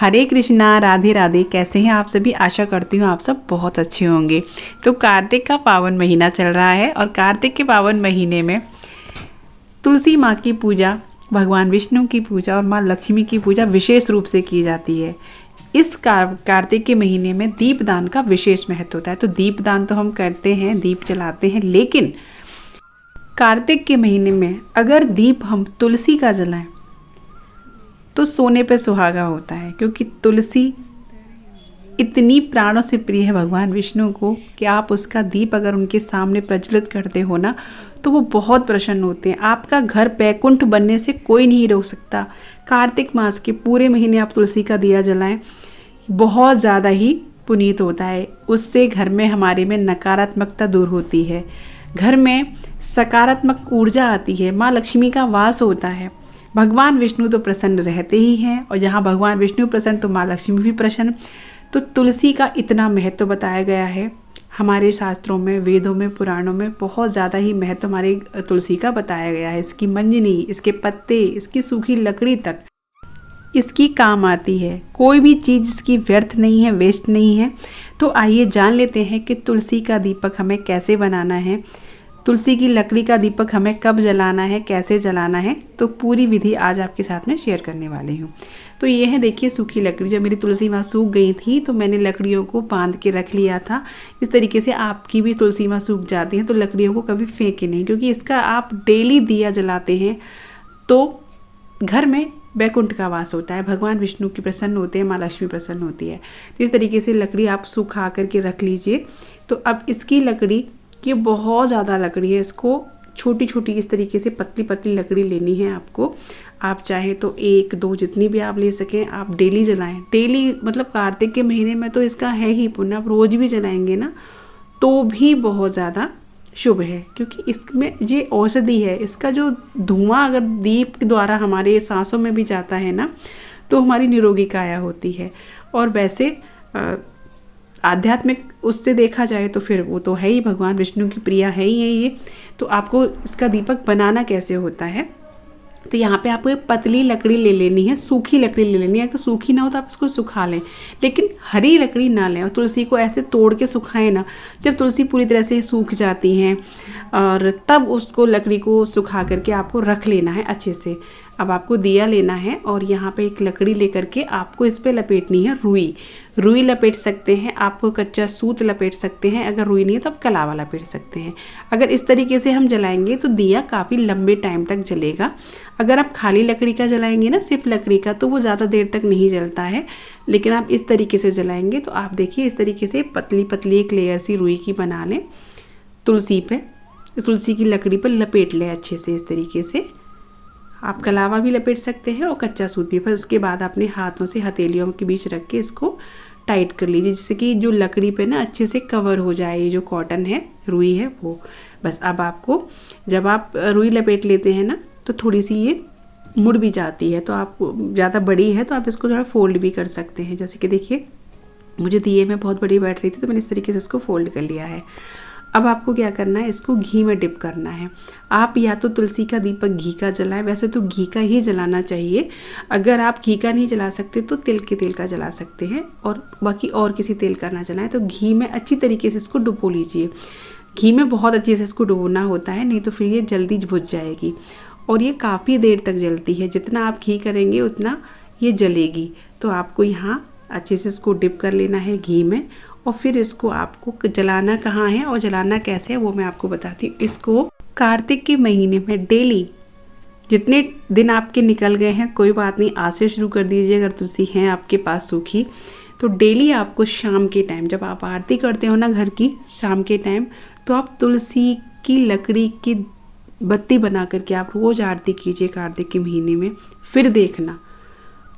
हरे कृष्णा, राधे राधे। कैसे हैं आप सभी? आशा करती हूँ आप सब बहुत अच्छे होंगे। तो कार्तिक का पावन महीना चल रहा है और कार्तिक के पावन महीने में तुलसी माँ की पूजा, भगवान विष्णु की पूजा और माँ लक्ष्मी की पूजा विशेष रूप से की जाती है। इस कार्तिक के महीने में दीपदान का विशेष महत्व होता है। तो दीपदान तो हम करते हैं, दीप जलाते हैं, लेकिन कार्तिक के महीने में अगर दीप हम तुलसी का जलाएं तो सोने पे सुहागा होता है, क्योंकि तुलसी इतनी प्राणों से प्रिय है भगवान विष्णु को कि आप उसका दीप अगर उनके सामने प्रज्वलित करते हो ना तो वो बहुत प्रसन्न होते हैं। आपका घर बैकुंठ बनने से कोई नहीं रोक सकता। कार्तिक मास के पूरे महीने आप तुलसी का दिया जलाएं, बहुत ज़्यादा ही पुनीत होता है। उससे घर में हमारे में नकारात्मकता दूर होती है, घर में सकारात्मक ऊर्जा आती है, माँ लक्ष्मी का वास होता है। भगवान विष्णु तो प्रसन्न रहते ही हैं और जहाँ भगवान विष्णु प्रसन्न तो माँ लक्ष्मी भी प्रसन्न। तो तुलसी का इतना महत्व बताया गया है हमारे शास्त्रों में, वेदों में, पुराणों में बहुत ज़्यादा ही महत्व हमारे तुलसी का बताया गया है। इसकी मंजनी, इसके पत्ते, इसकी सूखी लकड़ी तक इसकी काम आती है। कोई भी चीज़ इसकी व्यर्थ नहीं है, वेस्ट नहीं है। तो आइए जान लेते हैं कि तुलसी का दीपक हमें कैसे बनाना है, तुलसी की लकड़ी का दीपक हमें कब जलाना है, कैसे जलाना है। तो पूरी विधि आज आपके साथ में शेयर करने वाली हूँ। तो ये है, देखिए, सूखी लकड़ी। जब मेरी तुलसी माँ सूख गई थी तो मैंने लकड़ियों को बांध के रख लिया था। इस तरीके से आपकी भी तुलसी माँ सूख जाती है तो लकड़ियों को कभी फेंके नहीं, क्योंकि इसका आप डेली दिया जलाते हैं तो घर में बैकुंठ का वास होता है, भगवान विष्णु की प्रसन्न होते हैं, माँ लक्ष्मी प्रसन्न होती है। तो इस तरीके से लकड़ी आप सुखा करके रख लीजिए। तो अब इसकी लकड़ी, ये बहुत ज़्यादा लकड़ी है, इसको छोटी छोटी इस तरीके से पतली पतली लकड़ी लेनी है आपको। आप चाहें तो 1-2 जितनी भी आप ले सकें आप डेली जलाएं। डेली मतलब कार्तिक के महीने में तो इसका है ही पुण्य। आप रोज़ भी जलाएंगे ना तो भी बहुत ज़्यादा शुभ है, क्योंकि इसमें ये औषधि है। इसका जो धुआं अगर दीप के द्वारा हमारे सांसों में भी जाता है ना तो हमारी निरोगी काया होती है। और वैसे आध्यात्मिक उससे देखा जाए तो फिर वो तो है ही, भगवान विष्णु की प्रिया है ही है ये। तो आपको इसका दीपक बनाना कैसे होता है, तो यहाँ पे आपको एक पतली लकड़ी ले लेनी है, सूखी लकड़ी ले लेनी है। अगर सूखी ना हो तो आप इसको सुखा लें, लेकिन हरी लकड़ी ना लें। और तुलसी को ऐसे तोड़ के सुखाएं ना, जब तुलसी पूरी तरह से सूख जाती हैं और तब उसको लकड़ी को सुखा करके आपको रख लेना है अच्छे से। अब आपको दिया लेना है और यहाँ पे एक लकड़ी लेकर के आपको इस पे लपेटनी है रुई लपेट सकते हैं, आपको कच्चा सूत लपेट सकते हैं। अगर रुई नहीं है तो आप कलावा लपेट सकते हैं। अगर इस तरीके से हम जलाएंगे तो दिया काफ़ी लंबे टाइम तक जलेगा। अगर आप खाली लकड़ी का जलाएंगे ना, सिर्फ लकड़ी का, तो वो ज़्यादा देर तक नहीं जलता है। लेकिन आप इस तरीके से जलाएंगे तो आप देखिए इस तरीके से पतली पतली एक लेयर सी रुई की बना लें, तुलसी की लकड़ी पर लपेट लें अच्छे से। इस तरीके से आप कलावा भी लपेट सकते हैं और कच्चा सूत भी। फिर उसके बाद अपने हाथों से हथेलियों के बीच रख के इसको टाइट कर लीजिए, जिससे कि जो लकड़ी पे ना अच्छे से कवर हो जाए। ये जो कॉटन है, रुई है, वो बस। अब आपको जब आप रुई लपेट लेते हैं ना तो थोड़ी सी ये मुड़ भी जाती है, तो आप ज़्यादा बड़ी है तो आप इसको थोड़ा फोल्ड भी कर सकते हैं। जैसे कि देखिए मुझे दिए में बहुत बड़ी बैठ रही थी तो मैंने इस तरीके से इसको फोल्ड कर लिया है। अब आपको क्या करना है, इसको घी में डिप करना है। आप या तो तुलसी का दीपक घी का जलाएं, वैसे तो घी का ही जलाना चाहिए। अगर आप घी का नहीं जला सकते तो तिल के तेल का जला सकते हैं, और बाकी और किसी तेल का ना जलाएं। तो घी में अच्छी तरीके से इसको डुबो लीजिए। घी में बहुत अच्छे से इसको डुबोना होता है, नहीं तो फिर ये जल्दी बुझ जाएगी और ये काफ़ी देर तक जलती है। जितना आप घी करेंगे उतना ये जलेगी। तो आपको यहाँ अच्छे से इसको डिप कर लेना है घी में, और फिर इसको आपको जलाना कहाँ है और जलाना कैसे है वो मैं आपको बताती हूँ। इसको कार्तिक के महीने में डेली, जितने दिन आपके निकल गए हैं कोई बात नहीं, आज से शुरू कर दीजिए। अगर तुलसी हैं आपके पास सूखी तो डेली आपको शाम के टाइम, जब आप आरती करते हो ना घर की, शाम के टाइम, तो आप तुलसी की लकड़ी की बत्ती बना करके आप रोज़ आरती कीजिए कार्तिक के महीने में। फिर देखना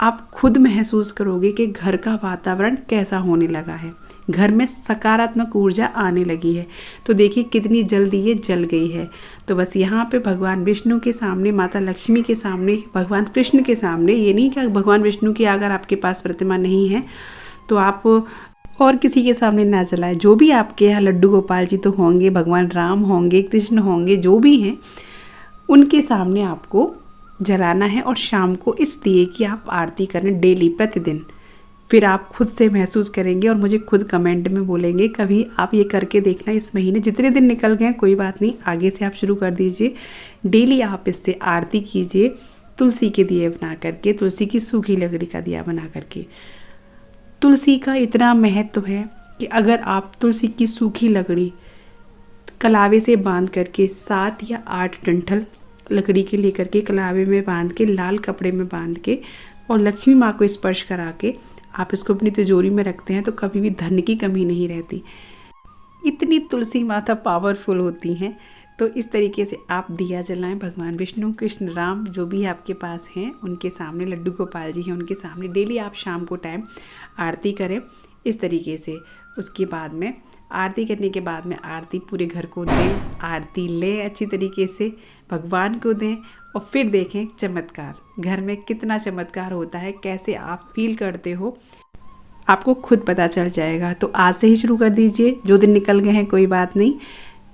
आप खुद महसूस करोगे कि घर का वातावरण कैसा होने लगा है, घर में सकारात्मक ऊर्जा आने लगी है। तो देखिए कितनी जल्दी ये जल गई है। तो बस यहाँ पे भगवान विष्णु के सामने, माता लक्ष्मी के सामने, भगवान कृष्ण के सामने, ये नहीं कि भगवान विष्णु की अगर आपके पास प्रतिमा नहीं है तो आप और किसी के सामने ना जलाएं। जो भी आपके यहाँ लड्डू गोपाल जी तो होंगे, भगवान राम होंगे, कृष्ण होंगे, जो भी हैं उनके सामने आपको जलाना है। और शाम को इस दिए की आप आरती करें डेली, प्रतिदिन फिर आप खुद से महसूस करेंगे और मुझे खुद कमेंट में बोलेंगे। कभी आप ये करके देखना इस महीने, जितने दिन निकल गए कोई बात नहीं, आगे से आप शुरू कर दीजिए। डेली आप इससे आरती कीजिए, तुलसी के दिए बना करके, तुलसी की सूखी लकड़ी का दिया बना करके। तुलसी का इतना महत्व है कि अगर आप तुलसी की सूखी लकड़ी कलावे से बांध करके 7 या 8 डंठल लकड़ी के लेकर के कलावे में बांध के, लाल कपड़े में बांध के और लक्ष्मी माँ को स्पर्श करा के आप इसको अपनी तिजोरी में रखते हैं तो कभी भी धन की कमी नहीं रहती। इतनी तुलसी माता पावरफुल होती हैं। तो इस तरीके से आप दिया जलाएं, भगवान विष्णु, कृष्ण, राम जो भी आपके पास हैं उनके सामने, लड्डू गोपाल जी हैं उनके सामने डेली आप शाम को टाइम आरती करें इस तरीके से। उसके बाद में आरती करने के बाद में आरती पूरे घर को दें, आरती लें अच्छी तरीके से, भगवान को दें और फिर देखें चमत्कार, घर में कितना चमत्कार होता है, कैसे आप फील करते हो आपको खुद पता चल जाएगा। तो आज से ही शुरू कर दीजिए, जो दिन निकल गए हैं कोई बात नहीं।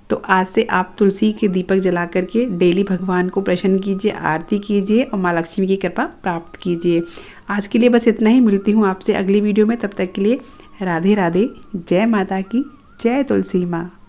तो आज से आप तुलसी के दीपक जला करके डेली भगवान को प्रसन्न कीजिए, आरती कीजिए और माँ लक्ष्मी की कृपा प्राप्त कीजिए। आज के लिए बस इतना ही, मिलती हूँ आपसे अगली वीडियो में। तब तक के लिए राधे राधे, जय माता की, जय तुलसी माँ।